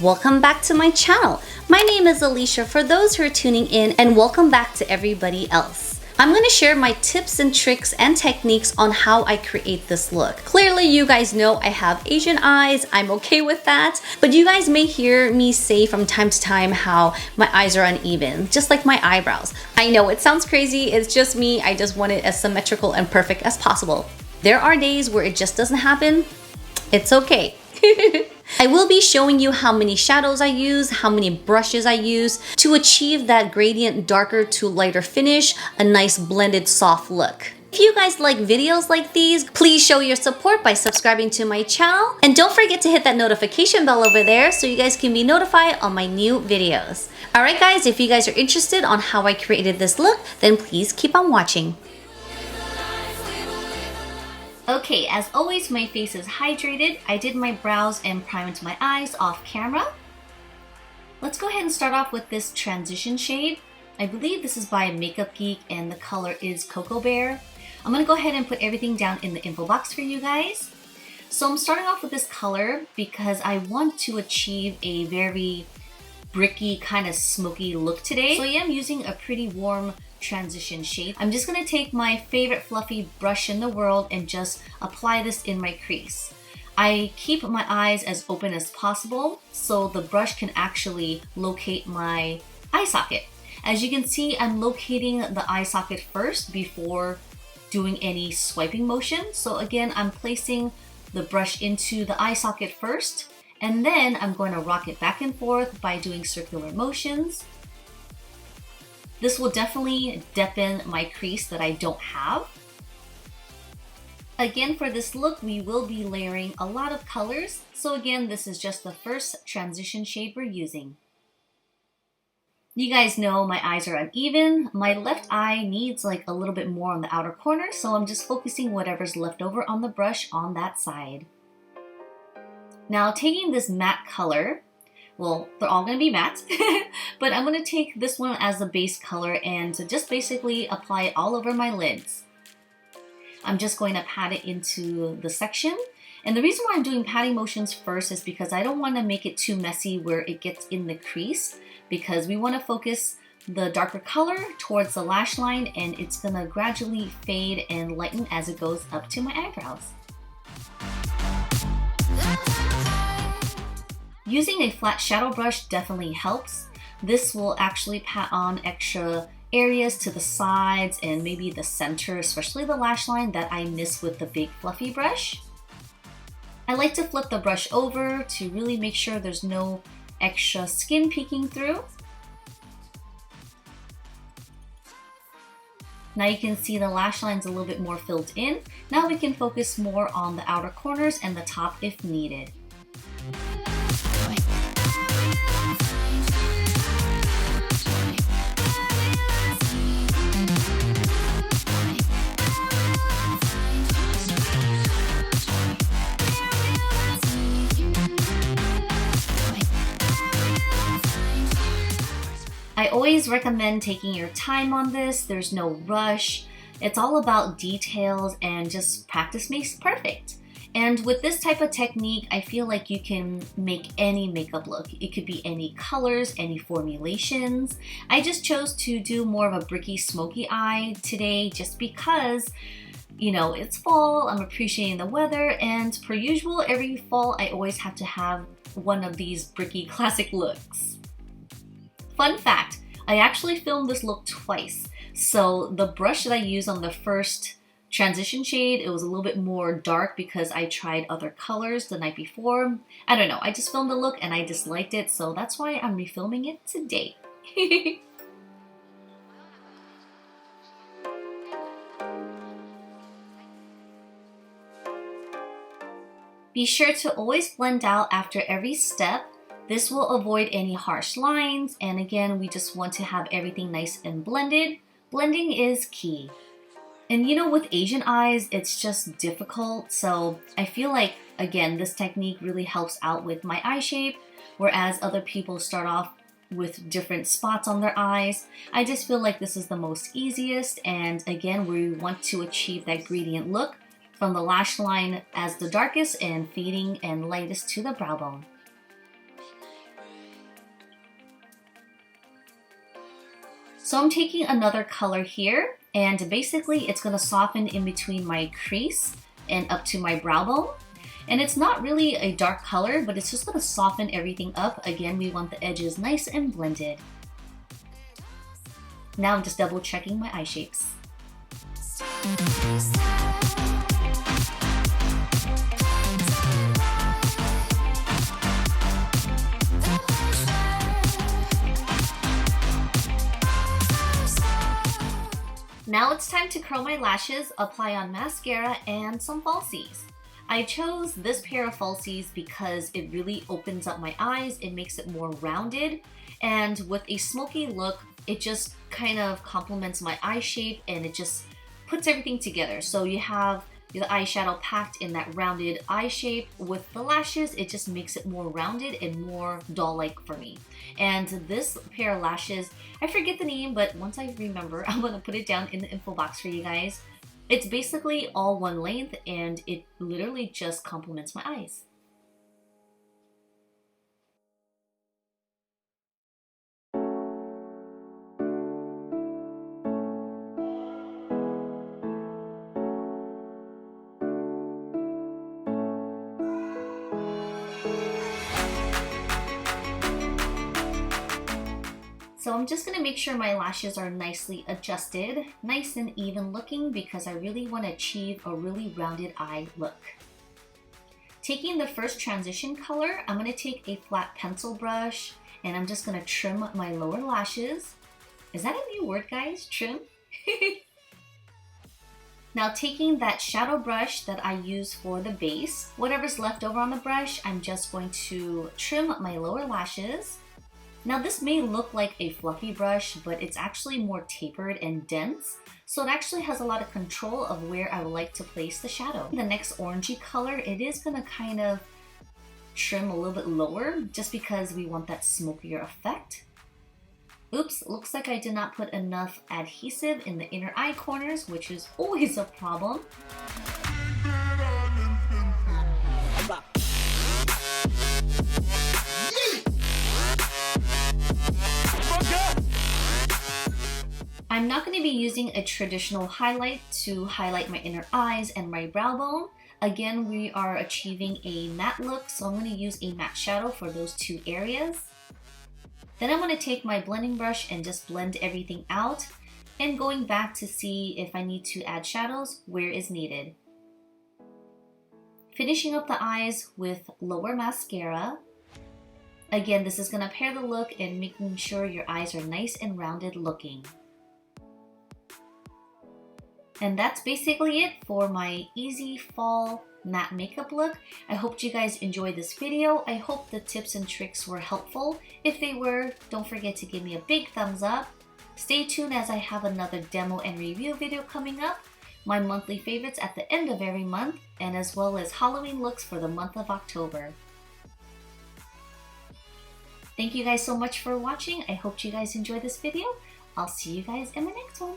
welcome back to my channel. My name is Alicia for those who are tuning in, and welcome back to everybody else. I'm going to share my tips and tricks and techniques on how I create this look. Clearly you guys know I have Asian eyes, I'm okay with that, but you guys may hear me say from time to time how my eyes are uneven, just like my eyebrows. I know it sounds crazy, it's just me, I just want it as symmetrical and perfect as possible. There are days where it just doesn't happen, it's okay. I will be showing you how many shadows I use, how many brushes I use to achieve that gradient darker to lighter finish, a nice blended soft look. If you guys like videos like these, please show your support by subscribing to my channel. And don't forget to hit that notification bell over there so you guys can be notified on my new videos. Alright guys, if you guys are interested on how I created this look, then please keep on watching. Okay, as always, my face is hydrated. I did my brows and primed my eyes off camera. Let's go ahead and start off with this transition shade. I believe this is by Makeup Geek and the color is Cocoa Bear. I'm gonna go ahead and put everything down in the info box for you guys. So I'm starting off with this color because I want to achieve a very bricky, kind of smoky look today. So I am using a pretty warm transition shade. I'm just gonna take my favorite fluffy brush in the world and just apply this in my crease. I keep my eyes as open as possible so the brush can actually locate my eye socket. As you can see, I'm locating the eye socket first before doing any swiping motion. So again, I'm placing the brush into the eye socket first, and then I'm going to rock it back and forth by doing circular motions. This will definitely deepen my crease that I don't have. Again, for this look, we will be layering a lot of colors. So again, this is just the first transition shade we're using. You guys know my eyes are uneven. My left eye needs like a little bit more on the outer corner, so I'm just focusing whatever's left over on the brush on that side. Now taking this matte color, well, they're all going to be matte, but I'm going to take this one as the base color and to just basically apply it all over my lids. I'm just going to pat it into the section. And the reason why I'm doing patting motions first is because I don't want to make it too messy where it gets in the crease, because we want to focus the darker color towards the lash line, and it's going to gradually fade and lighten as it goes up to my eyebrows. Using a flat shadow brush definitely helps. This will actually pat on extra areas to the sides and maybe the center, especially the lash line that I miss with the big fluffy brush. I like to flip the brush over to really make sure there's no extra skin peeking through. Now you can see the lash line's a little bit more filled in. Now we can focus more on the outer corners and the top if needed. I always recommend taking your time on this. There's no rush. It's all about details and just practice makes perfect. And with this type of technique, I feel like you can make any makeup look. It could be any colors, any formulations. I just chose to do more of a bricky, smoky eye today just because, you know, it's fall, I'm appreciating the weather, and per usual, every fall I always have to have one of these bricky classic looks. Fun fact, I actually filmed this look twice. So the brush that I used on the first transition shade, it was a little bit more dark because I tried other colors the night before. I don't know, I just filmed the look and I disliked it, so that's why I'm refilming it today. Be sure to always blend out after every step. This will avoid any harsh lines, and again, we just want to have everything nice and blended. Blending is key. And you know, with Asian eyes, it's just difficult, so I feel like, again, this technique really helps out with my eye shape, whereas other people start off with different spots on their eyes. I just feel like this is the most easiest, and again, we want to achieve that gradient look from the lash line as the darkest and fading and lightest to the brow bone. So I'm taking another color here, and basically it's gonna soften in between my crease and up to my brow bone. And it's not really a dark color, but it's just gonna soften everything up. Again, we want the edges nice and blended. Now I'm just double checking my eye shapes. Now it's time to curl my lashes, apply on mascara, and some falsies. I chose this pair of falsies because it really opens up my eyes, it makes it more rounded, and with a smoky look, it just kind of complements my eye shape and it just puts everything together. So you have the eyeshadow packed in that rounded eye shape. With the lashes, it just makes it more rounded and more doll-like for me. And this pair of lashes, I forget the name, but once I remember, I'm gonna put it down in the info box for you guys. It's basically all one length and it literally just complements my eyes. So I'm just gonna make sure my lashes are nicely adjusted, nice and even looking, because I really want to achieve a really rounded eye look. Taking the first transition color, I'm gonna take a flat pencil brush and I'm just gonna trim my lower lashes. Is that a new word, guys? Trim? Now taking that shadow brush that I use for the base, whatever's left over on the brush, I'm just going to trim my lower lashes. Now this may look like a fluffy brush, but it's actually more tapered and dense, so it actually has a lot of control of where I would like to place the shadow. The next orangey color, it is gonna kind of trim a little bit lower just because we want that smokier effect. Oops, looks like I did not put enough adhesive in the inner eye corners, which is always a problem. I'm not going to be using a traditional highlight to highlight my inner eyes and my brow bone. Again, we are achieving a matte look, so I'm going to use a matte shadow for those two areas. Then I'm going to take my blending brush and just blend everything out, and going back to see if I need to add shadows where is needed. Finishing up the eyes with lower mascara. Again, this is going to pair the look and making sure your eyes are nice and rounded looking. And that's basically it for my easy fall matte makeup look. I hope you guys enjoyed this video. I hope the tips and tricks were helpful. If they were, don't forget to give me a big thumbs up. Stay tuned as I have another demo and review video coming up, my monthly favorites at the end of every month, and as well as Halloween looks for the month of October. Thank you guys so much for watching. I hope you guys enjoyed this video. I'll see you guys in the next one.